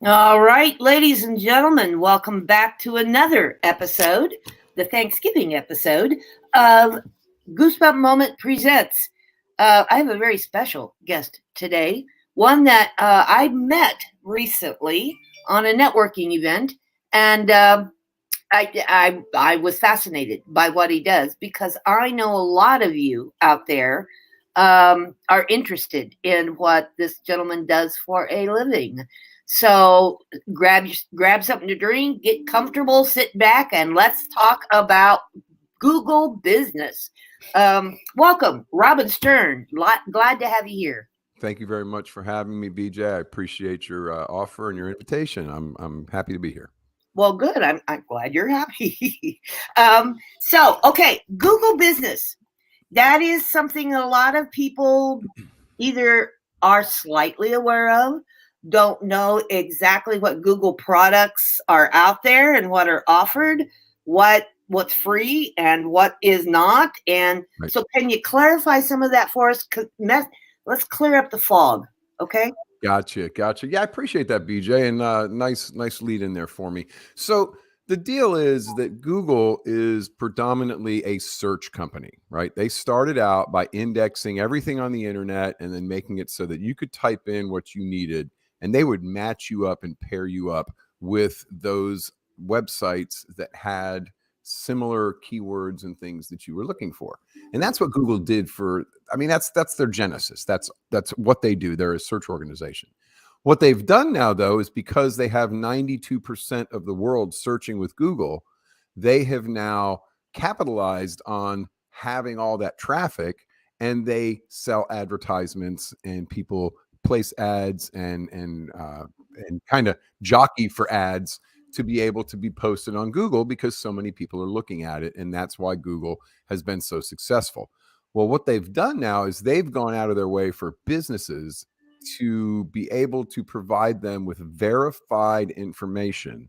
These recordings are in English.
All right, ladies and gentlemen, welcome back to another episode, the Thanksgiving episode of Goosebump Moment Presents. I have a very special guest today, one that I met recently on a networking event, and I was fascinated by what he does because I know a lot of you out there are interested in what this gentleman does for a living. So grab something to drink, get comfortable, sit back, and let's talk about Google business. Welcome, Robin Stern. Glad to have you here. Thank you very much for having me, BJ. I appreciate your offer and your invitation. I'm happy to be here. Well, good. I'm glad you're happy. Okay, Google business. That is something a lot of people either are slightly aware of, don't know exactly what Google products are out there and what are offered, what's free and what is not. And Right. so can you clarify some of that for us? Let's clear up the fog. Okay. Gotcha. Yeah, I appreciate that, BJ, and nice lead in there for me. So the deal is that Google is predominantly a search company, right? They started out by indexing everything on the internet and then making it so that you could type in what you needed, and they would match you up and pair you up with those websites that had similar keywords and things that you were looking for. And that's what Google did for, I mean, that's their genesis. That's what they do. They're a search organization. What they've done now, though, is because they have 92% of the world searching with Google, they have now capitalized on having all that traffic, and they sell advertisements, and people place ads and kind of jockey for ads to be able to be posted on Google because so many people are looking at it. And that's why Google has been so successful. Well, what they've done now is they've gone out of their way for businesses to be able to provide them with verified information.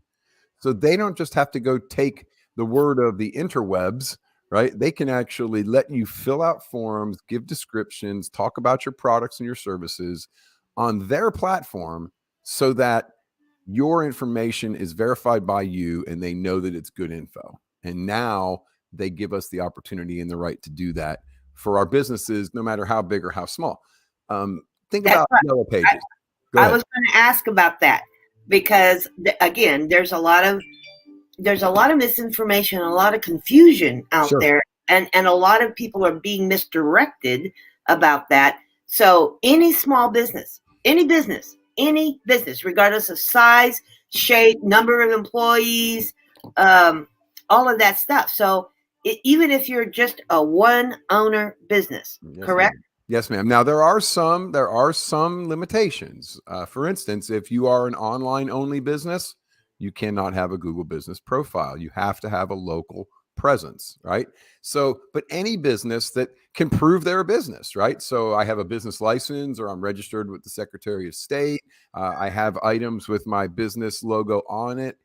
So they don't just have to go take the word of the interwebs, right? They can actually let you fill out forms, give descriptions, talk about your products and your services on their platform so that your information is verified by you and they know that it's good info. And now they give us the opportunity and the right to do that for our businesses, no matter how big or how small. Think That's about right. Yellow Pages. Go I ahead. was going to ask about that because again, there's a lot of misinformation, a lot of confusion out Sure. there, and a lot of people are being misdirected about that. So any business, regardless of size, shape, number of employees, all of that stuff. So even if you're just a one owner business, Yes, correct? ma'am. Yes, ma'am. Now there are some limitations. For instance, if you are an online only business, you cannot have a Google business profile. You have to have a local presence, right? So, but any business that can prove they're a business, right? So I have a business license or I'm registered with the Secretary of State. I have items with my business logo on it.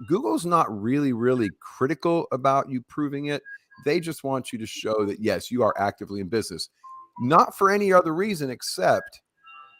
Google's not really critical about you proving it. They just want you to show that, yes, you are actively in business, not for any other reason except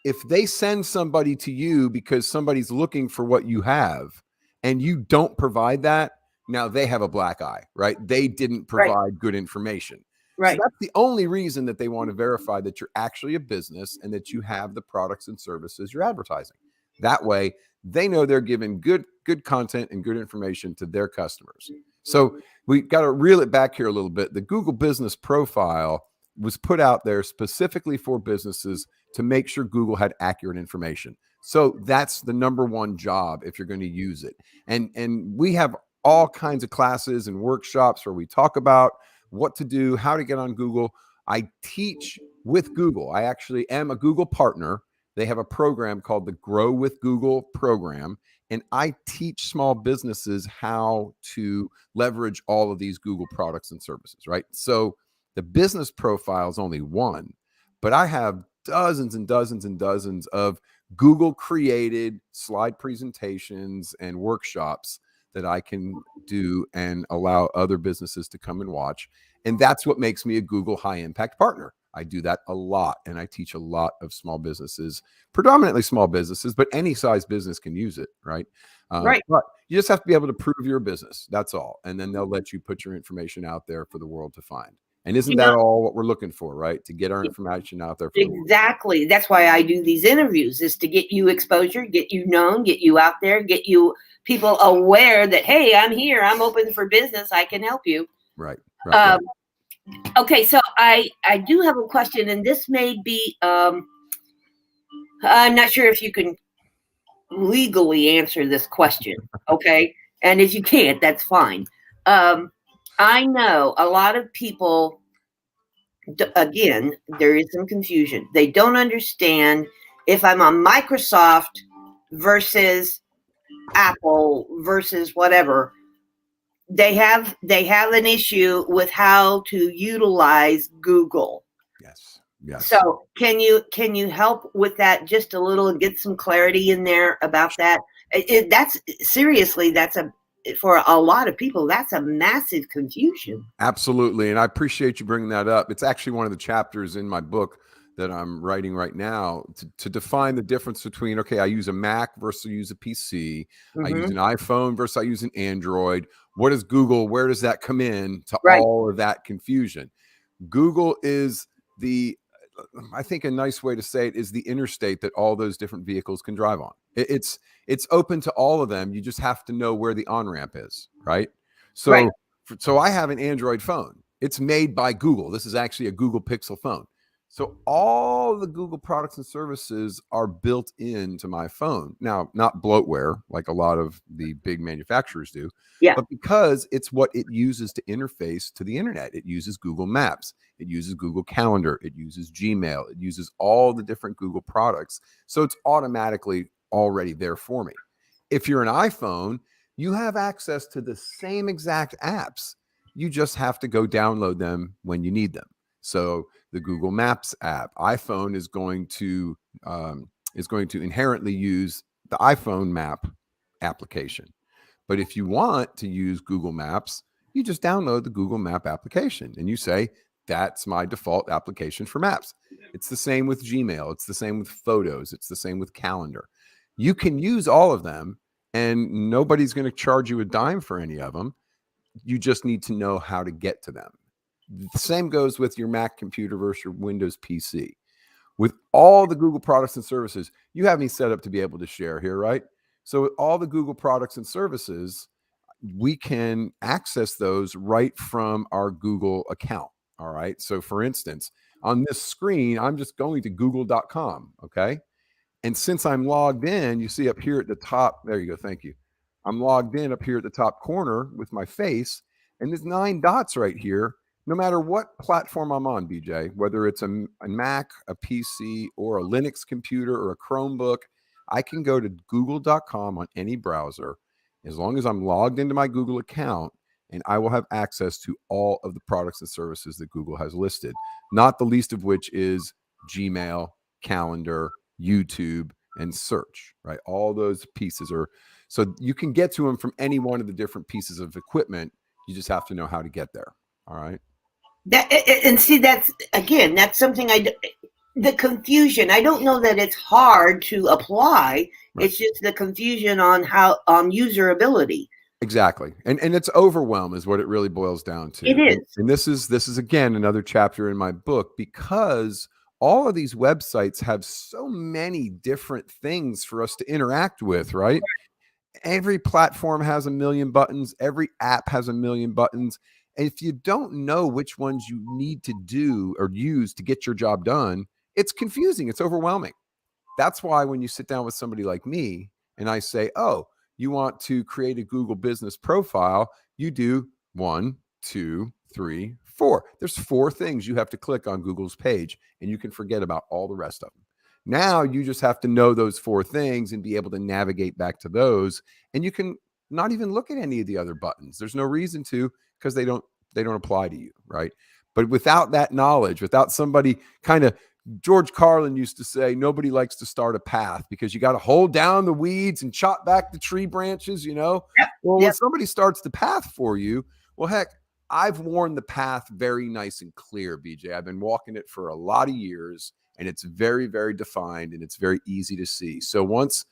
if they send somebody to you because somebody's looking for what you have and you don't provide that, now they have a black eye, right? They didn't Right, provide good information. So right. that's the only reason that they want to verify that you're actually a business and that you have the products and services you're advertising. That way, they know they're giving good content and good information to their customers. So we got to reel it back here a little bit. The Google Business Profile was put out there specifically for businesses to make sure Google had accurate information. So that's the number one job if you're going to use it. And we have all kinds of classes and workshops where we talk about what to do, how to get on Google. I teach with Google. I actually am a Google partner. They have a program called the Grow with Google program. And I teach small businesses how to leverage all of these Google products and services, right? So the business profile is only one, but I have dozens and dozens and dozens of Google created slide presentations and workshops that I can do and allow other businesses to come and watch. And that's what makes me a Google high impact partner, I do that a lot, and I teach a lot of small businesses, predominantly small businesses, but any size business can use it, right? Right. But you just have to be able to prove your business. That's all. And then they'll let you put your information out there for the world to find. And isn't You that know, all what we're looking for, right? To get our information out there for the world. exactly. That's why I do these interviews, is to get you exposure, get you known, get you out there, get you people aware that, hey, I'm here, I'm open for business, I can help you. Right. Right. Okay, so I do have a question, and this may be I'm not sure if you can legally answer this question. Okay, and if you can't, that's fine. I know a lot of people. Again, there is some confusion. They don't understand if I'm on Microsoft versus Apple versus whatever. They have an issue with how to utilize Google. Yes. Yes. So can you help with that just a little and get some clarity in there about that? That's seriously, for a lot of people, that's a massive confusion. Absolutely. And I appreciate you bringing that up. It's actually one of the chapters in my book that I'm writing right now to define the difference between, okay, I use a Mac versus I use a PC. I use an iPhone versus I use an Android. What is Google? Where does that come in to all of that confusion? Google is I think a nice way to say it is the interstate that all those different vehicles can drive on. It's open to all of them. You just have to know where the on-ramp is, right? So, so I have an Android phone. It's made by Google. This is actually a Google Pixel phone. So all the Google products and services are built into my phone. Now, not bloatware like a lot of the big manufacturers do, but because it's what it uses to interface to the internet. It uses Google Maps. It uses Google Calendar. It uses Gmail. It uses all the different Google products. So it's automatically already there for me. If you're an iPhone, you have access to the same exact apps. You just have to go download them when you need them. So the Google Maps app, iPhone is going to inherently use the iPhone map application. But if you want to use Google Maps, you just download the Google Map application and you say, that's my default application for maps. It's the same with Gmail. It's the same with Photos. It's the same with Calendar. You can use all of them and nobody's going to charge you a dime for any of them. You just need to know how to get to them. The same goes with your Mac computer versus your Windows PC. With all the Google products and services, you have me set up to be able to share here, right? So with all the Google products and services, we can access those right from our Google account. All right. So for instance, on this screen, I'm just going to google.com. Okay. And since I'm logged in, you see up here at the top, there you go. Thank you. I'm logged in up here at the top corner with my face, and there's 9 dots right here. No matter what platform I'm on, BJ, whether it's a Mac, a PC, or a Linux computer or a Chromebook, I can go to google.com on any browser as long as I'm logged into my Google account, and I will have access to all of the products and services that Google has listed, not the least of which is Gmail, Calendar, YouTube, and search, right? All those pieces are, so you can get to them from any one of the different pieces of equipment. You just have to know how to get there. All right. And see, that's something the confusion. I don't know that it's hard to apply. Right. It's just the confusion on userability. Exactly. And it's overwhelm is what it really boils down to. It is. And this is again another chapter in my book, because all of these websites have so many different things for us to interact with, right? Every platform has a million buttons. Every app has a million buttons. And if you don't know which ones you need to do or use to get your job done, it's confusing. It's overwhelming. That's why when you sit down with somebody like me and I say, oh, you want to create a Google business profile, you do 1, 2, 3, 4. There's 4 things you have to click on Google's page, and you can forget about all the rest of them. Now you just have to know those 4 things and be able to navigate back to those. And you can not even look at any of the other buttons. There's no reason to, because they don't apply to you, right? But without that knowledge, without somebody kind of, George Carlin used to say, nobody likes to start a path because you got to hold down the weeds and chop back the tree branches, you know? Yep. Well, when somebody starts the path for you, well, heck, I've worn the path very nice and clear, BJ. I've been walking it for a lot of years, and it's very, very defined, and it's very easy to see. So once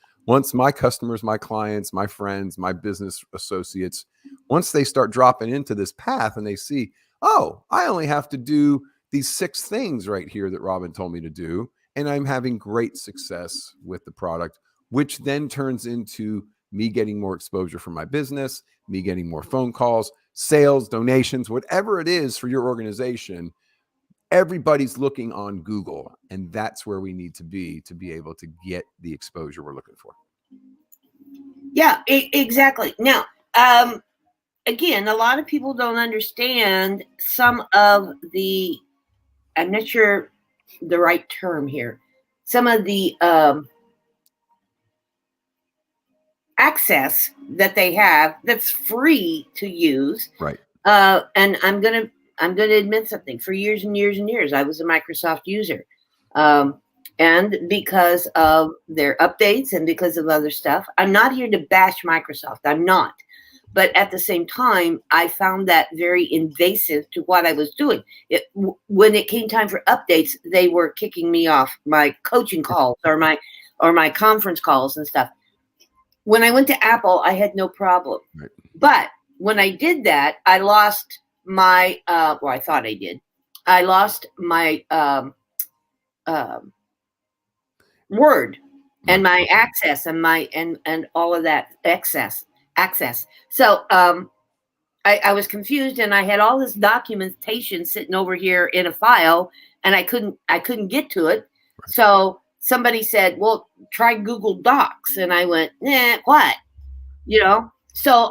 my customers, my clients, my friends, my business associates, once they start dropping into this path and they see, oh, I only have to do these 6 things right here that Robin told me to do, and I'm having great success with the product, which then turns into me getting more exposure for my business, me getting more phone calls, sales, donations, whatever it is for your organization. Everybody's looking on Google, and that's where we need to be able to get the exposure we're looking for. Yeah, exactly. Now, again, a lot of people don't understand some of the, I'm not sure the right term here, some of the access that they have that's free to use. Right. And I'm gonna admit something. For years and years and years, I was a Microsoft user. And because of their updates and because of other stuff, I'm not here to bash Microsoft. I'm not. But at the same time, I found that very invasive to what I was doing. When it came time for updates, they were kicking me off my coaching calls or my conference calls and stuff. When I went to Apple, I had no problem. Right. But when I did that, I lost my, I thought I did. I lost my Word and my access and my and all of that access. So I was confused, and I had all this documentation sitting over here in a file, and I couldn't get to it. Right. So somebody said, well, try Google Docs. And I went, what? So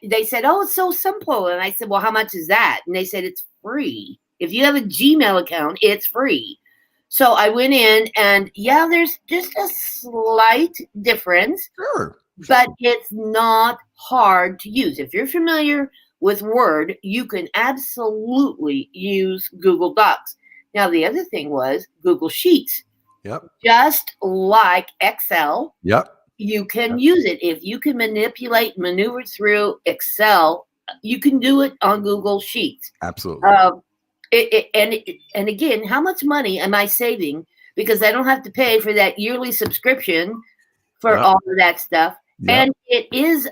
they said, oh, it's so simple. And I said, well, how much is that? And they said, it's free. If you have a Gmail account, it's free. So I went in, and yeah, there's just a slight difference. Sure. But it's not hard to use. If you're familiar with Word, you can absolutely use Google Docs. Now, the other thing was Google Sheets. Yep. Just like Excel. Yep. You can use it. If you can maneuver through Excel, you can do it on Google Sheets. Absolutely. And again, how much money am I saving? Because I don't have to pay for that yearly subscription for all of that stuff. Yep. And it is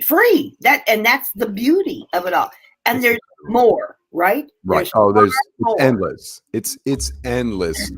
free. That's the beauty of it all. And there's more, right? Right. It's endless. It's endless.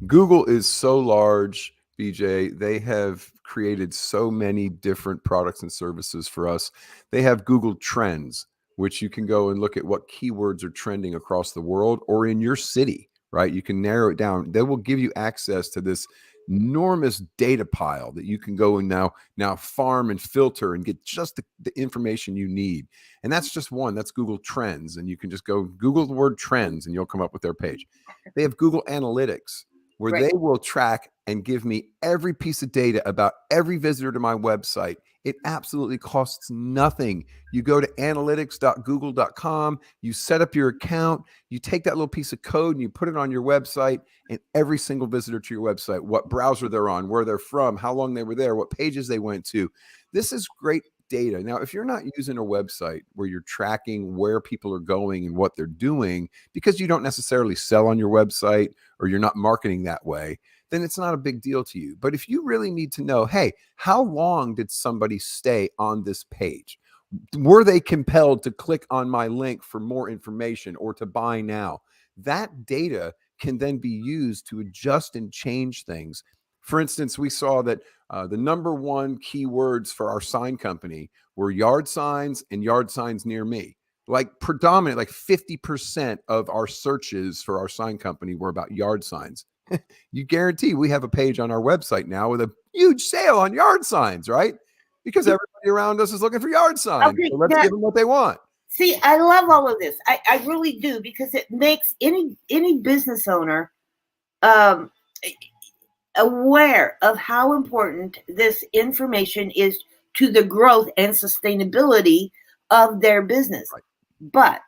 Google is so large, BJ. They have created so many different products and services for us. They have Google Trends, which you can go and look at what keywords are trending across the world or in your city, right? You can narrow it down. They will give you access to this enormous data pile that you can go and now farm and filter and get just the information you need. And that's just one. That's Google Trends. And you can just go Google the word trends and you'll come up with their page. They have Google Analytics, where they will track and give me every piece of data about every visitor to my website. It absolutely costs nothing. You go to analytics.google.com, you set up your account, you take that little piece of code and you put it on your website, and every single visitor to your website, what browser they're on, where they're from, how long they were there, what pages they went to. This is great data. Now, if you're not using a website where you're tracking where people are going and what they're doing, because you don't necessarily sell on your website or you're not marketing that way, then it's not a big deal to you. But if you really need to know, hey, how long did somebody stay on this page? Were they compelled to click on my link for more information or to buy now? That data can then be used to adjust and change things. For instance, we saw that the number one keywords for our sign company were yard signs and yard signs near me. Like 50% of our searches for our sign company were about yard signs. You guarantee we have a page on our website now with a huge sale on yard signs, right? Because everybody around us is looking for yard signs. Okay, so let's give them what they want. See, I love all of this. I really do, because it makes any business owner aware of how important this information is to the growth and sustainability of their business. Right. But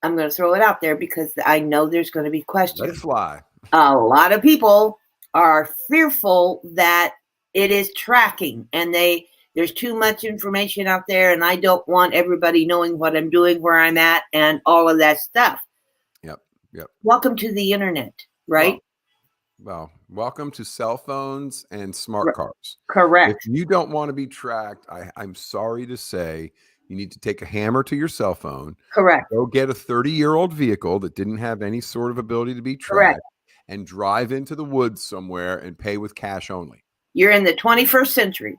I'm going to throw it out there because I know there's going to be questions. Let it fly. A lot of people are fearful that it is tracking, and they There's too much information out there, and I don't want everybody knowing what I'm doing, where I'm at, and all of that stuff. Yep. Yep. Welcome to the internet, right? Well, welcome to cell phones and smart cars. Correct. If you don't want to be tracked, I'm sorry to say, you need to take a hammer to your cell phone. Correct. Go get a 30-year-old vehicle that didn't have any sort of ability to be Correct. tracked and drive into the woods somewhere and pay with cash only. You're in the 21st century.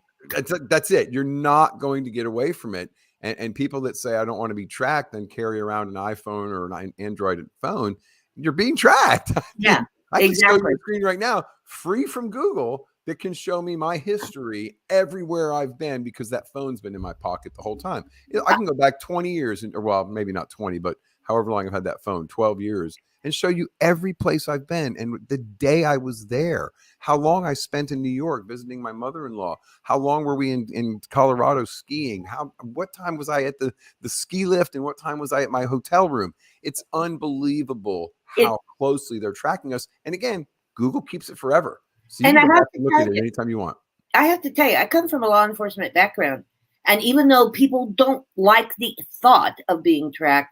That's it. You're not going to get away from it. And people that say, I don't want to be tracked, then carry around an iPhone or an Android phone, you're being tracked. Yeah, I can show you exactly. the screen right now, free from Google, that can show me my history everywhere I've been, because that phone's been in my pocket the whole time. I can go back 20 years, or well, maybe not 20, but however long I've had that phone, 12 years, and show you every place I've been and the day I was there, how long I spent in New York visiting my mother-in-law, how long were we in Colorado skiing, what time was I at the ski lift, and what time was I at my hotel room. It's unbelievable how closely they're tracking us. And again, Google keeps it forever. So you can go back and look at it anytime you want. I have to tell you, I come from a law enforcement background. And even though people don't like the thought of being tracked,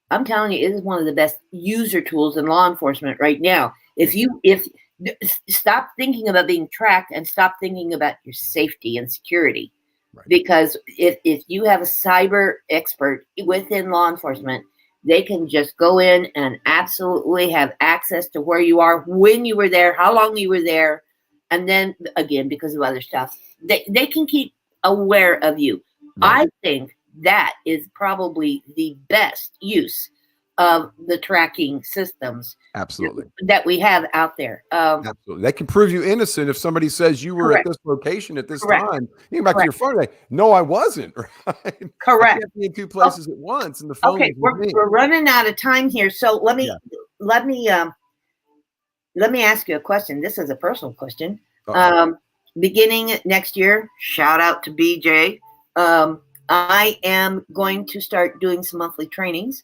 I'm telling you, it is one of the best user tools in law enforcement right now. If stop thinking about being tracked and stop thinking about your safety and security. Right. Because if you have a cyber expert within law enforcement, they can just go in and absolutely have access to where you are, when you were there, how long you were there. And then again, because of other stuff, they can keep aware of you. Right. I think that is probably the best use of the tracking systems. Absolutely. That we have out there. Absolutely. They can prove you innocent if somebody says you were Correct. at this location at this Correct. time. You go back to your phone and say, no, I wasn't. Right? Correct. I can't be in two places at once, and the phone. Okay, we're running out of time here. So let me ask you a question. This is a personal question. Beginning next year, shout out to BJ. I am going to start doing some monthly trainings,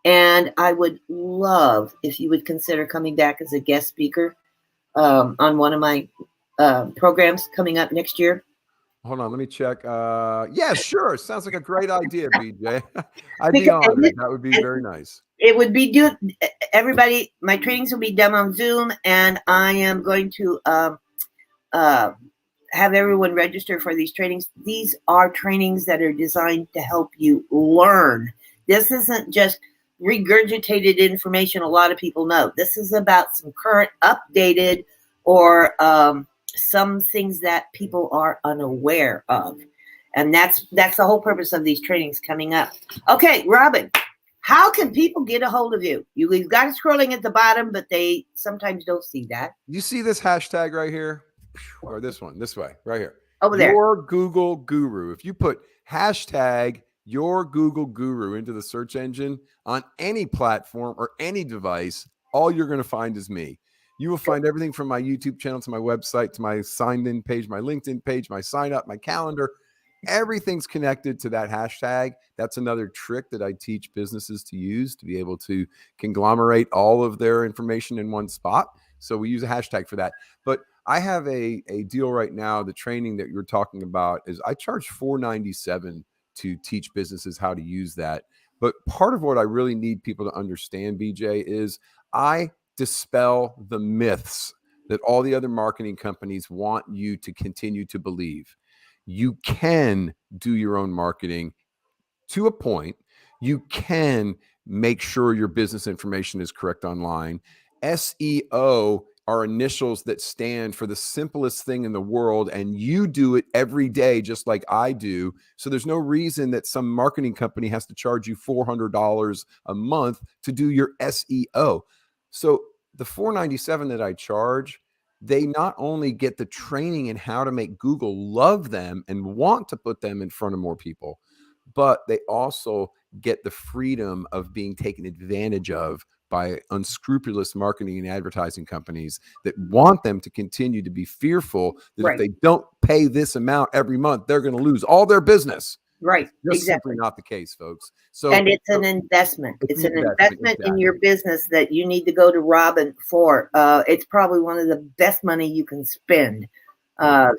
and I would love if you would consider coming back as a guest speaker on one of my programs coming up next year. Hold on, let me check. Yeah, sure. Sounds like a great idea, BJ. I'd be honored. That would be very nice. It would be everybody. My trainings will be done on Zoom, and I am going to have everyone register for these trainings. These are trainings that are designed to help you learn. This isn't just regurgitated information a lot of people know. This is about some current, updated, or some things that people are unaware of. And that's the whole purpose of these trainings coming up. Okay, Robin, how can people get a hold of you? You've got it scrolling at the bottom, but they sometimes don't see that. You see this hashtag right here? Or this one, this way, right here. Over there. Your Google Guru. If you put hashtag Your Google Guru into the search engine on any platform or any device, all you're going to find is me. You will find everything from my YouTube channel to my website to my signed in page, my LinkedIn page, my sign up, my calendar. Everything's connected to that hashtag. That's another trick that I teach businesses to use to be able to conglomerate all of their information in one spot. So we use a hashtag for that. But I have a deal right now. The training that you're talking about is I charge $497 to teach businesses how to use that. But part of what I really need people to understand, BJ, is I dispel the myths that all the other marketing companies want you to continue to believe. You can do your own marketing to a point. You can make sure your business information is correct online. SEO are initials that stand for the simplest thing in the world, and you do it every day just like I do. So there's no reason that some marketing company has to charge you $400 a month to do your SEO. So the $497 that I charge, they not only get the training in how to make Google love them and want to put them in front of more people, but they also get the freedom of being taken advantage of by unscrupulous marketing and advertising companies that want them to continue to be fearful that if they don't pay this amount every month, they're going to lose all their business. Right. That's simply not the case, folks. So, and it's an investment. It's an investment in your business that you need to go to Robin for. It's probably one of the best money you can spend,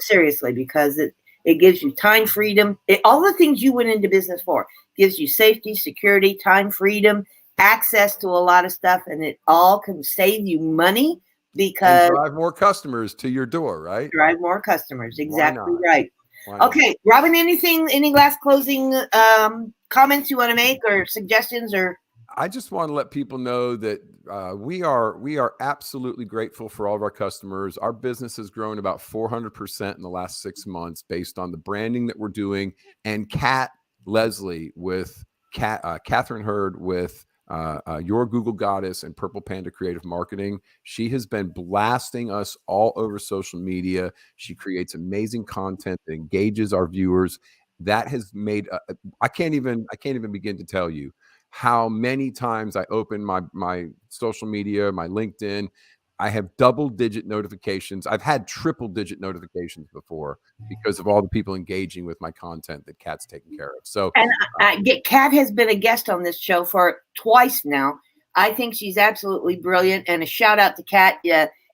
seriously, because It gives you time freedom. All the things you went into business for. Gives you safety, security, time freedom, access to a lot of stuff, and it all can save you money because and drive more customers to your door, right? Drive more customers. Exactly not? right. Okay, Robin, any last closing comments you want to make or suggestions? Or I just want to let people know that we are absolutely grateful for all of our customers. Our business has grown about 400% in the last 6 months based on the branding that we're doing. And Kat Leslie with Catherine Hurd with Your Google Goddess and Purple Panda Creative Marketing. She has been blasting us all over social media. She creates amazing content that engages our viewers. That has made I can't even begin to tell you how many times I open my social media, my LinkedIn. I have double-digit notifications. I've had triple-digit notifications before because of all the people engaging with my content that Kat's taking care of. So, and Kat has been a guest on this show for twice now. I think she's absolutely brilliant. And a shout out to Kat.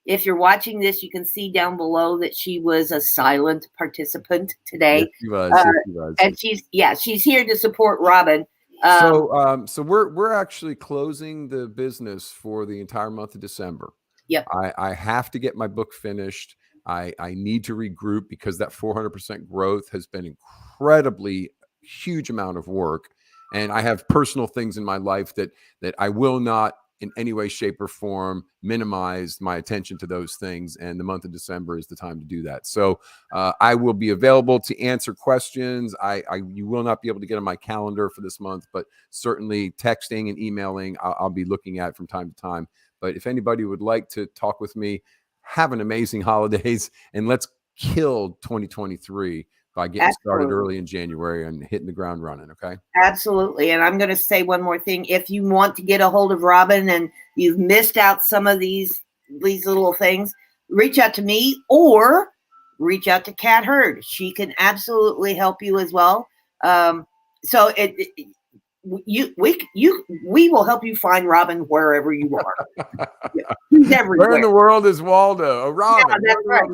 If you're watching this, you can see down below that she was a silent participant today. Yes, she was. Yes, she was. And she's here to support Robin. So we're actually closing the business for the entire month of December. Yep. I have to get my book finished. I need to regroup because that 400% growth has been incredibly huge amount of work. And I have personal things in my life that I will not in any way, shape, or form minimize my attention to those things. And the month of December is the time to do that. So I will be available to answer questions. You will not be able to get on my calendar for this month, but certainly texting and emailing, I'll be looking at from time to time. But if anybody would like to talk with me, have an amazing holidays, and let's kill 2023 by getting started early in January and hitting the ground running. Okay. Absolutely. And I'm going to say one more thing. If you want to get a hold of Robin and you've missed out some of these little things, reach out to me or reach out to Kat Hurd. She can absolutely help you as well. So we will help you find Robin wherever you are. He's everywhere. Where in the world is Waldo? Oh, Robin. Yeah, that's right.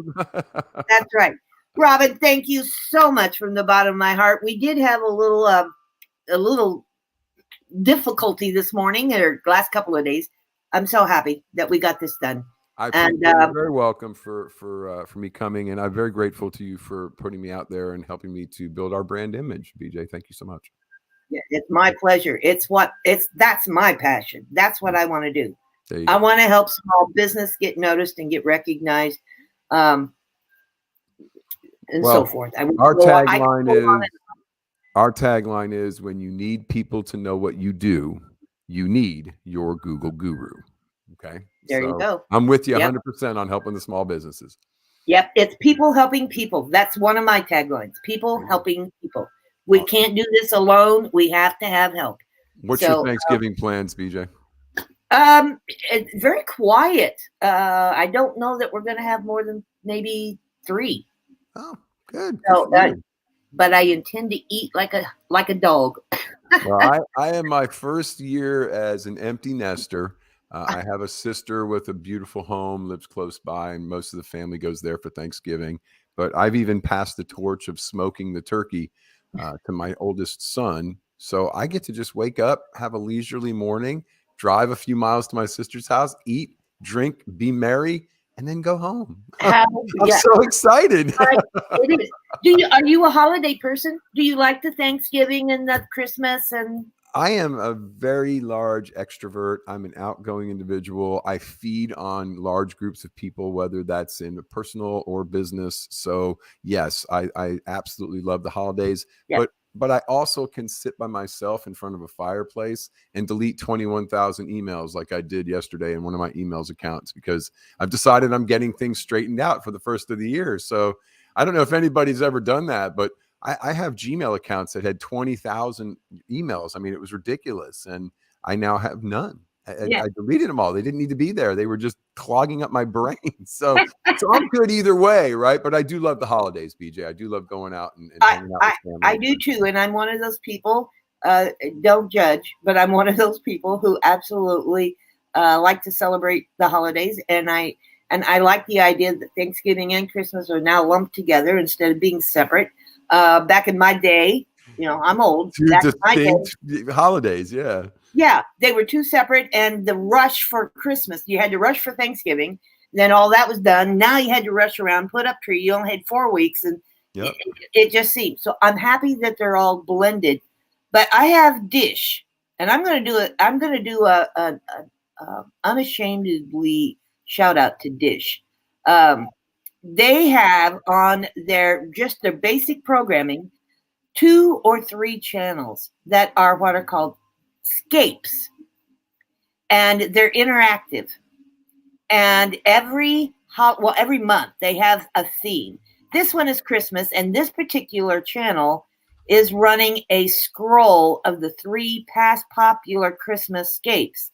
That's right. Robin, thank you so much from the bottom of my heart. We did have a little difficulty this morning or last couple of days. I'm so happy that we got this done. You're very welcome for me coming, and I'm very grateful to you for putting me out there and helping me to build our brand image. BJ, thank you so much. Yeah, it's my pleasure. That's my passion. That's what I want to do. I want to help small business get noticed and get recognized. And so forth. Our tagline is when you need people to know what you do, you need your Google guru. Okay. There you go. I'm with you 100% on helping the small businesses. Yep. It's people helping people. That's one of my taglines. People helping people. We can't do this alone. We have to have help. What's your Thanksgiving plans, BJ? It's very quiet. I don't know that we're going to have more than maybe 3. Oh, good. So, but I intend to eat like a dog. Well, I am my first year as an empty nester. I have a sister with a beautiful home, lives close by, and most of the family goes there for Thanksgiving. But I've even passed the torch of smoking the turkey to my oldest son. So I get to just wake up, have a leisurely morning, drive a few miles to my sister's house, eat, drink, be merry, and then go home. I'm so excited. It is. Are you a holiday person? Do you like the Thanksgiving and the Christmas? And I am a very large extrovert. I'm an outgoing individual. I feed on large groups of people, whether that's in personal or business. So yes, I absolutely love the holidays. Yeah. But I also can sit by myself in front of a fireplace and delete 21,000 emails like I did yesterday in one of my emails accounts because I've decided I'm getting things straightened out for the first of the year. So I don't know if anybody's ever done that, but I have Gmail accounts that had 20,000 emails. I mean, it was ridiculous. And I now have none. I deleted them all. They didn't need to be there. They were just clogging up my brain. So I'm good either way, right? But I do love the holidays, BJ. I do love going out and hanging out with family. I do too. And I'm one of those people, don't judge, but I'm one of those people who absolutely like to celebrate the holidays. And I like the idea that Thanksgiving and Christmas are now lumped together instead of being separate. Back in my day, I'm old. Two Back in my day, distinct holidays. Yeah. yeah, they were two separate, and the rush for Christmas, you had to rush for Thanksgiving. Then all that was done. Now you had to rush around, put up tree. You only had 4 weeks, and Yep. it just seems. So I'm happy that they're all blended. But I have Dish, and I'm going to do it. I'm going to do a unashamedly shout out to Dish. They have on their basic programming 2 or 3 channels that are what are called scapes, and they're interactive. And every month they have a theme. This one is Christmas, and this particular channel is running a scroll of the 3 past popular Christmas scapes.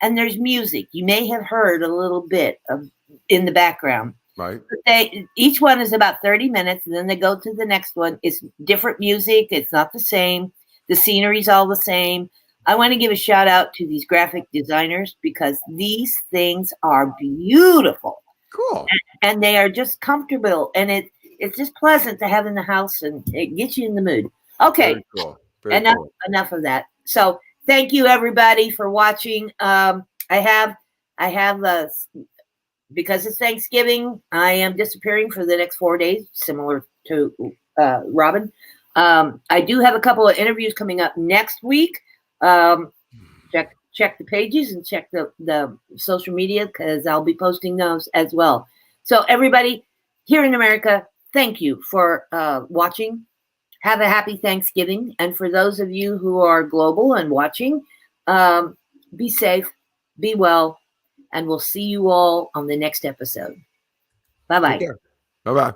And there's music. You may have heard a little bit of in the background. Right. But each one is about 30 minutes, and then they go to the next one. It's different music. It's not the same. The scenery's all the same. I want to give a shout out to these graphic designers because these things are beautiful. Cool. And they are just comfortable, and it's just pleasant to have in the house, and it gets you in the mood. Okay. Very cool. Very cool. Enough of that. So thank you everybody for watching. I have because it's Thanksgiving, I am disappearing for the next 4 days, similar to Robin. I do have a couple of interviews coming up next week. Check the pages and check the social media because I'll be posting those as well. So everybody here in America, thank you for watching. Have a happy Thanksgiving. And for those of you who are global and watching, be safe, be well, and we'll see you all on the next episode. Bye-bye. Bye-bye.